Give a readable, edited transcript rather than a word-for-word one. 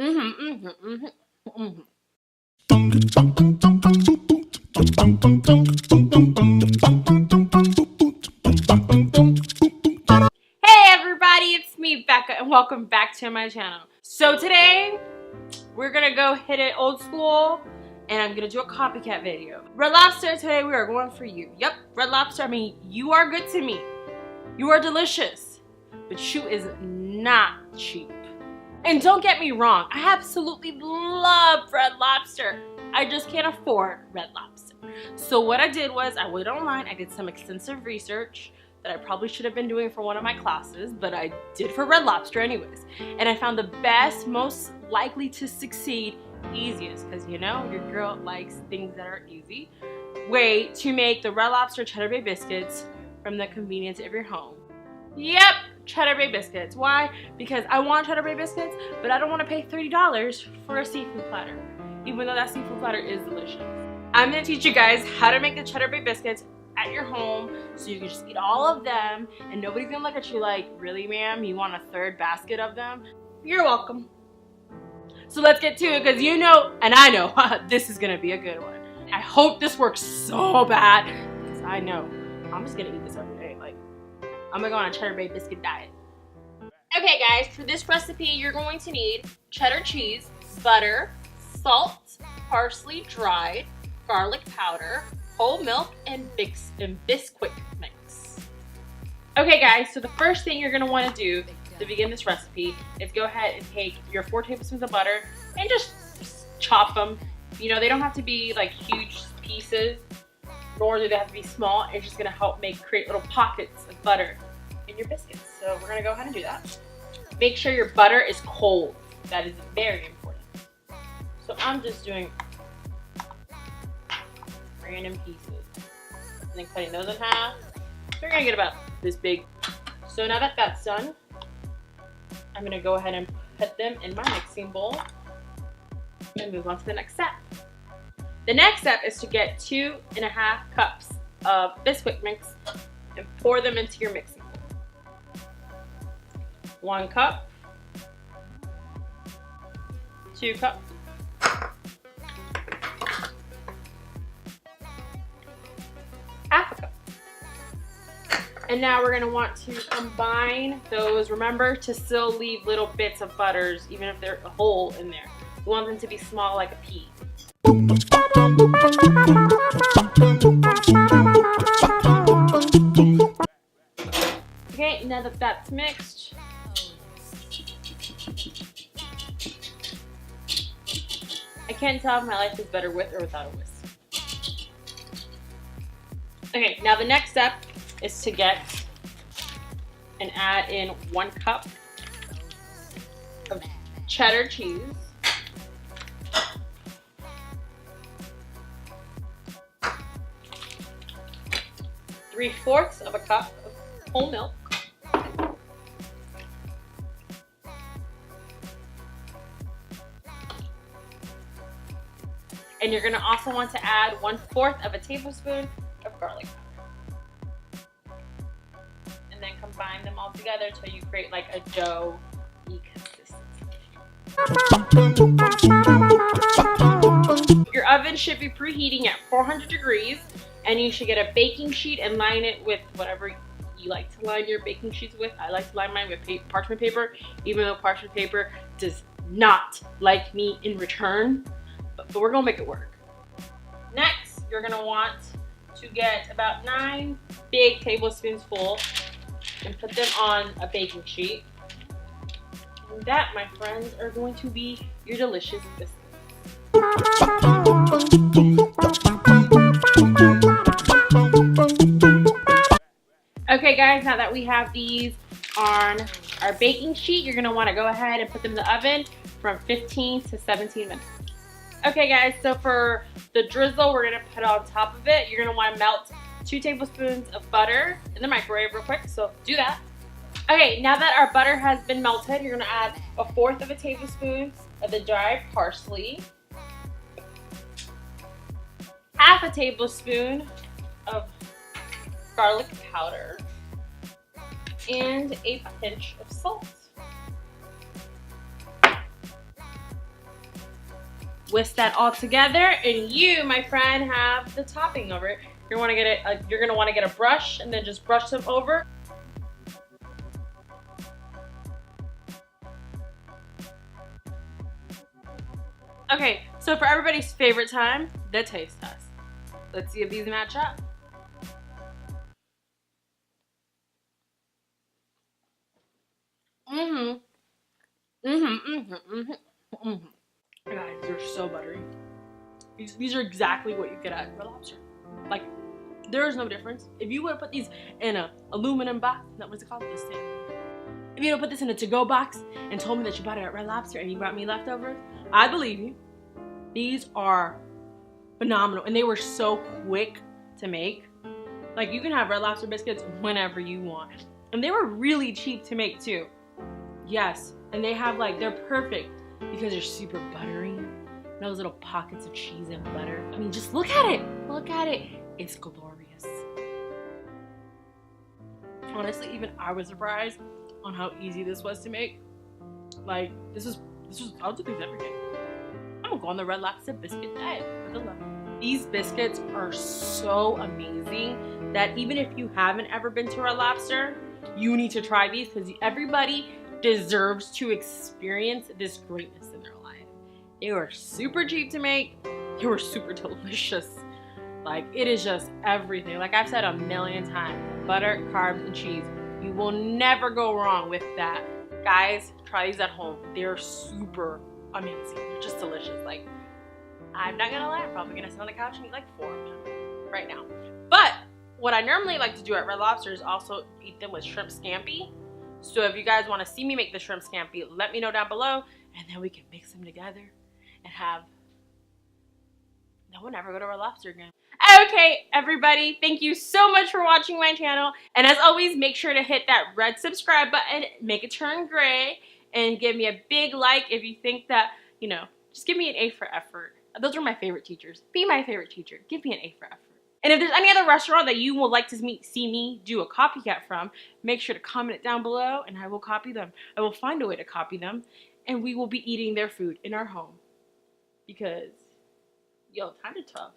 Hey everybody, it's me, Becca, and welcome back to my channel. So today, we're gonna go hit it old school, and I'm gonna do a copycat video. Red Lobster, today we are going for you. Yep, Red Lobster, I mean, you are good to me. You are delicious, but you is not cheap. And don't get me wrong, I absolutely love Red Lobster. I just can't afford Red Lobster. So what I did was I went online, I did some extensive research that I probably should have been doing for one of my classes, but I did for Red Lobster anyways. And I found the best, most likely to succeed, easiest, because you know, your girl likes things that are easy, way to make the Red Lobster Cheddar Bay Biscuits from the convenience of your home. Yep, Cheddar Bay Biscuits. Why? Because I want Cheddar Bay Biscuits, but I don't want to pay $30 for a seafood platter, even though that seafood platter is delicious. I'm going to teach you guys how to make the Cheddar Bay Biscuits at your home so you can just eat all of them and nobody's going to look at you like, really ma'am, you want a third basket of them? You're welcome. So let's get to it, because you know, and I know, this is going to be a good one. I hope this works so bad, because I know I'm just going to eat this every day. Like, I'm gonna go on a Cheddar Bay biscuit diet. Okay guys, for this recipe you're going to need cheddar cheese, butter, salt, parsley dried, garlic powder, whole milk, and Biscuit mix. Okay guys, so the first thing you're gonna want to do to begin this recipe is go ahead and take your 4 tablespoons of butter and just chop them. You know, they don't have to be like huge pieces, nor do they have to be small. It's just gonna help create little pockets of butter in your biscuits. So we're gonna go ahead and do that. Make sure your butter is cold. That is very important. So I'm just doing random pieces and then cutting those in half. So you're gonna get about this big. So now that that's done, I'm gonna go ahead and put them in my mixing bowl and move on to the next step. The next step is to get 2.5 cups of Biscuit mix and pour them into your mixing bowl. 1 cup, 2 cups, half a cup. And now we're going to want to combine those. Remember to still leave little bits of butters, even if they're a hole in there. You want them to be small like a pea. Okay, now that that's mixed, I can't tell if my life is better with or without a whisk. Okay, now the next step is to get and add in 1 cup of cheddar cheese, 3/4 of a cup of whole milk, and you're going to also want to add 1/4 of a tablespoon of garlic powder. And then combine them all together until you create like a doughy consistency. Your oven should be preheating at 400 degrees, and you should get a baking sheet and line it with whatever you like to line your baking sheets with. I like to line mine with parchment paper, even though parchment paper does not like me in return. But we're gonna make it work. Next, you're gonna want to get about 9 big tablespoons full and put them on a baking sheet. And that, my friends, are going to be your delicious biscuits. Okay guys, now that we have these on our baking sheet, you're gonna wanna go ahead and put them in the oven from 15 to 17 minutes. Okay guys, so for the drizzle we're gonna put on top of it, you're gonna wanna melt 2 tablespoons of butter in the microwave real quick, so do that. Okay, now that our butter has been melted, you're gonna add 1/4 of a tablespoon of the dried parsley, 1/2 a tablespoon of garlic powder, and a pinch of salt. whisk that all together, and you, my friend, have the topping over it. You're gonna want to get a brush and then just brush them over. Okay, so for everybody's favorite time, the taste test. Let's see if these match up. Guys, they're so buttery. These are exactly what you get at Red Lobster. Like, there is no difference. If you would have put these in an aluminum box, what's it called? This thing. If you would have put this in a to-go box and told me that you bought it at Red Lobster and you brought me leftovers, I believe you. These are phenomenal, and they were so quick to make. Like, you can have Red Lobster biscuits whenever you want. And they were really cheap to make too. Yes, and they have they're perfect because they're super buttery. Those little pockets of cheese and butter. I mean, just look at it. Look at it. It's glorious. Honestly, even I was surprised on how easy this was to make. Like, I'll do these every day. I'm gonna go on the Red Lobster biscuit diet for the love. These biscuits are so amazing that even if you haven't ever been to Red Lobster, you need to try these because everybody deserves to experience this greatness in their life. They were super cheap to make. They were super delicious. Like, it is just everything. Like I've said a million times, butter, carbs, and cheese. You will never go wrong with that. Guys, try these at home. They're super amazing. They're just delicious. Like, I'm not gonna lie, I'm probably gonna sit on the couch and eat like 4 of them right now. But what I normally like to do at Red Lobster is also eat them with shrimp scampi. So if you guys want to see me make the shrimp scampi, let me know down below, and then we can mix them together and have no one ever go to Red Lobster again. Okay, everybody, thank you so much for watching my channel. And as always, make sure to hit that red subscribe button, make it turn gray, and give me a big like if you think that, just give me an A for effort. Those are my favorite teachers. Be my favorite teacher. Give me an A for effort. And if there's any other restaurant that you would like to see me do a copycat from, make sure to comment it down below and I will copy them. I will find a way to copy them, and we will be eating their food in our home. Because, yo, kind of tough.